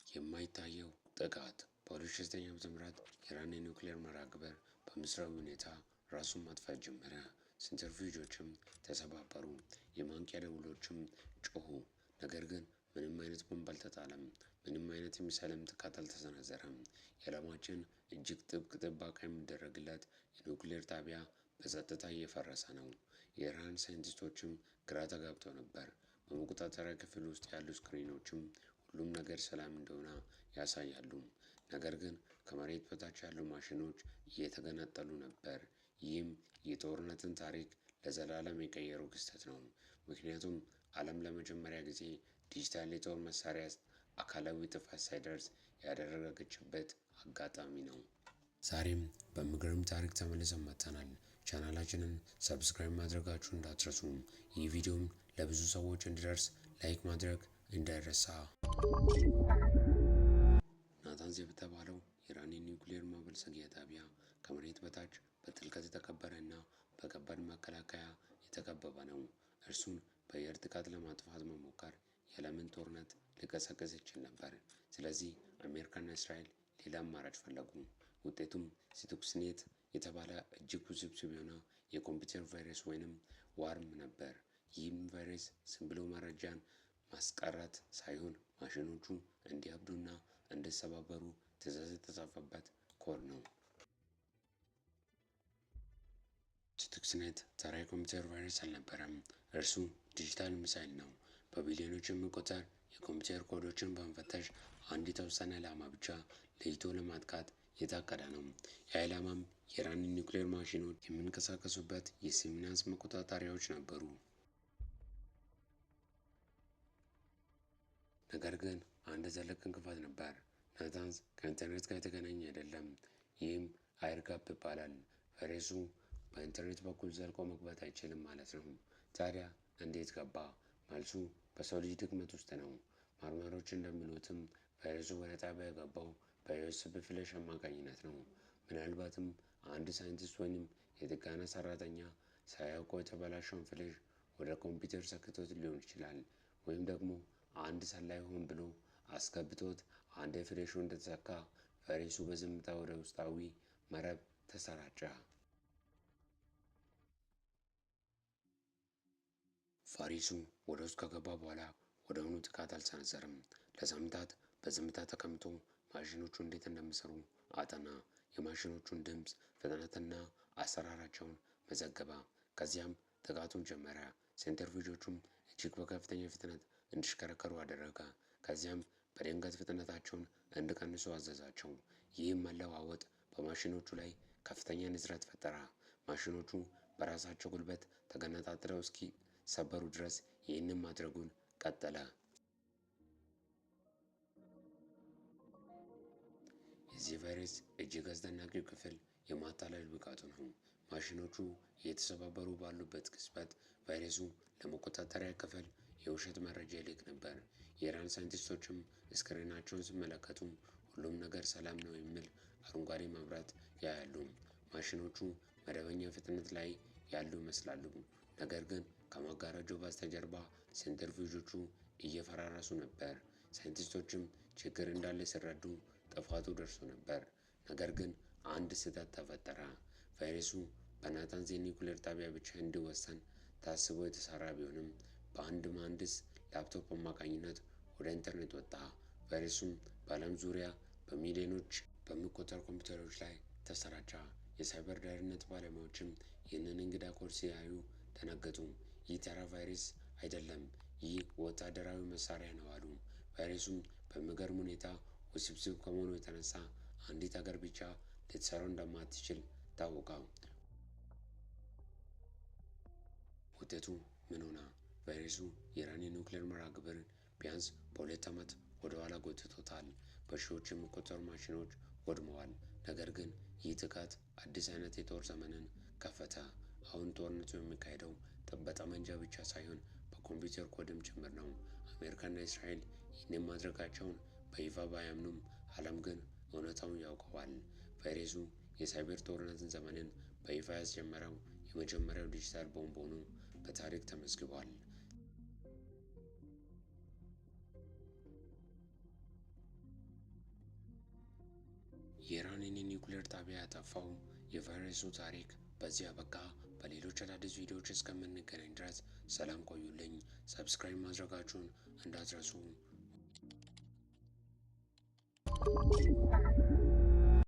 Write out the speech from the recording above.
የማይታየው ጥቃት በ2009 ዓ.ም የኢራን የኒውክሌር መርሃ ግብር በምስጢራዊ ሁኔታ ራሱን ማጥፋት ጀመረ። ሴንትሪፊዩጆችም ተሰባበሩ፣ የማንቂያ ደወሎችም ጮኹ። ነገር ግን ምንም አይነት ቦምብ አልተጣለም። ምንም አይነት የሚሳይል ጥቃት አልተሰነዘረም። የዓለማችን እጅግ ጥብቅ ጥበቃ የሚደረግለት የኒውክሌር ጣቢያ በጸጥታ እየፈረሰ ነው። የኢራን ሳይንቲስቶችም ግራ ተጋብተው ነበር። በመቆጣጠሪያ ክፍል ውስጥ ያሉ ስክሪኖችም ሁሉም ነገር ሰላም እንደሆነ ያሳያሉ። ነገር ግን ከመሬት በታች ያሉ ማሽኖች እየተገነጠሉ ነበር። ይህም የጦርነትን ታሪክ ለዘላለም የቀየረው ክስተት ነው። ምክንያቱም ዓለም ለመጀመሪያ ጊዜ ዲጂታል የጦር መሳሪያ አካላዊ ጥፋት ሳይደርስ ያደረገችበት አጋጣሚ ነው። ዛሬም በሚገርም ታሪክ ተመልሰን መጥተናል። ቻናላችንን ሰብስክራይብ ማድረጋችሁን እንዳትረሱ። ይህ ቪዲዮም ለብዙ ሰዎች እንዲደርስ ላይክ ማድረግ እንዳይረሳ። ናታንዝ የተባለው የኢራን ኒውክሌር ማበልጸጊያ ጣቢያ ከመሬት በታች በጥልቀት የተቀበረ እና በከባድ መከላከያ የተከበበ ነው። እርሱን በአየር ጥቃት ለማጥፋት መሞከር የዓለምን ጦርነት ሊቀሰቅስ ይችል ነበር። ስለዚህ አሜሪካና እስራኤል ሌላ አማራጭ ፈለጉ። ውጤቱም ስቱክስኔት የተባለ እጅግ ውስብስብ የሆነ የኮምፒውተር ቫይረስ ወይንም ዋርም ነበር። ይህም ቫይረስ ዝም ብሎ መረጃን ማስቀረት ሳይሆን ማሽኖቹ እንዲያብዱና እንዲሰባበሩ ትዕዛዝ የተጻፈበት ኮድ ነው። ስቱክስኔት ተራ የኮምፒውተር ቫይረስ አልነበረም። እርሱ ዲጂታል ሚሳይል ነው። በቢሊዮኖች የሚቆጠር የኮምፒውተር ኮዶችን በመፈተሽ አንድ የተወሰነ ዓላማ ብቻ ለይቶ ለማጥቃት የታቀደ ነው። የዓላማም የኢራን ኒውክሌር ማሽኖች የሚንቀሳቀሱበት የሲምናስ መቆጣጠሪያዎች ነበሩ። ነገር ግን አንድ ትልቅ እንቅፋት ነበር። ናታንዝ ከኢንተርኔት ጋር የተገናኘ አይደለም። ይህም አየር ጋፕ ይባላል። ቫይረሱ በኢንተርኔት በኩል ዘልቆ መግባት አይችልም ማለት ነው። ታዲያ እንዴት ገባ? መልሱ በሰው ልጅ ድክመት ውስጥ ነው። መርማሪዎች እንደሚሉትም ቫይረሱ ወደ ጣቢያ የገባው በዩኤስቢ ፍላሽ አማካኝነት ነው። ምናልባትም አንድ ሳይንቲስት ወይም የጥገና ሰራተኛ ሳያውቀው የተበላሸውን ፍላሽ ወደ ኮምፒውተር ሰክቶት ሊሆን ይችላል። ወይም ደግሞ አንድ ሰላይ ሆን ብሎ አስገብቶት አንድ ፍላሹ እንደተሰካ ቫይረሱ በዝምታ ወደ ውስጣዊ መረብ ተሰራጨ። ቫይረሱ ወደ ውስጥ ከገባ በኋላ ወዲያውኑ ጥቃት አልሰነዘረም። ለሳምንታት በዝምታ ተቀምጦ ማሽኖቹ እንዴት እንደሚሰሩ አጠና። የማሽኖቹን ድምፅ፣ ፍጥነትና አሰራራቸውን መዘገበ። ከዚያም ጥቃቱን ጀመረ። ሴንትሪፊዩጆቹም እጅግ በከፍተኛ ፍጥነት እንዲሽከረከሩ አደረገ። ከዚያም በድንገት ፍጥነታቸውን እንዲቀንሱ አዘዛቸው። ይህም መለዋወጥ በማሽኖቹ ላይ ከፍተኛ ንዝረት ፈጠረ። ማሽኖቹ በራሳቸው ጉልበት ተገነጣጥለው እስኪሰበሩ ድረስ ይህንን ማድረጉን ቀጠለ። የዚህ ቫይረስ እጅግ አስደናቂው ክፍል የማታለል ብቃቱ ነው። ማሽኖቹ እየተሰባበሩ ባሉበት ቅጽበት ቫይረሱ ለመቆጣጠሪያ ክፍል የውሸት መረጃ ይልክ ነበር። የኢራን ሳይንቲስቶችም ስክሪናቸውን ሲመለከቱ ሁሉም ነገር ሰላም ነው የሚል አረንጓዴ መብራት ያያሉ። ማሽኖቹ መደበኛ ፍጥነት ላይ ያሉ ይመስላሉ። ነገር ግን ከመጋረጃው በስተጀርባ ሴንትሪፊዩጆቹ እየፈራረሱ ነበር። ሳይንቲስቶችም ችግር እንዳለ ሲረዱ ጥፋቱ ደርሶ ነበር። ነገር ግን አንድ ስህተት ተፈጠረ። ቫይረሱ በናታንዝ የኒውክሌር ጣቢያ ብቻ እንዲወሰን ታስቦ የተሰራ ቢሆንም በአንድ መሐንዲስ ላፕቶፕ አማካኝነት ወደ ኢንተርኔት ወጣ። ቫይረሱም በዓለም ዙሪያ በሚሊዮኖች በሚቆጠሩ ኮምፒውተሮች ላይ ተሰራጨ። የሳይበር ደህንነት ባለሙያዎችም ይህንን እንግዳ ኮድ ሲያዩ ደነገጡ። ይህ ተራ ቫይረስ አይደለም፣ ይህ ወታደራዊ መሳሪያ ነው አሉ። ቫይረሱም በሚገርም ሁኔታ ውስብስብ ከመሆኑ የተነሳ አንዲት ሀገር ብቻ ልትሰራው እንደማትችል ታወቀ። ውጤቱ ምን ሆነ? ቫይረሱ የኢራን የኒውክሌር መርሃ ግብርን ቢያንስ በ2 ዓመት ወደ ኋላ ጎትቶታል። በሺዎች የሚቆጠሩ ማሽኖች ወድመዋል። ነገር ግን ይህ ጥቃት አዲስ አይነት የጦር ዘመንን ከፈተ። አሁን ጦርነቱ የሚካሄደው በጠመንጃ ብቻ ሳይሆን በኮምፒውተር ኮድም ጭምር ነው። አሜሪካና እስራኤል ይህንን ማድረጋቸውን በይፋ ባያምኑም ዓለም ግን እውነታውን ያውቀዋል። ቫይረሱ የሳይበር ጦርነትን ዘመንን በይፋ ያስጀመረው የመጀመሪያው ዲጂታል ቦምብ ሆኖ በታሪክ ተመዝግቧል። የኢራንን የኒውክሌር ጣቢያ ያጠፋው የቫይረሱ ታሪክ በዚህ አበቃ። በሌሎች አዳዲስ ቪዲዮዎች እስከምንገናኝ ድረስ ሰላም ቆዩልኝ። ሰብስክራይብ ማድረጋችሁን እንዳትረሱ።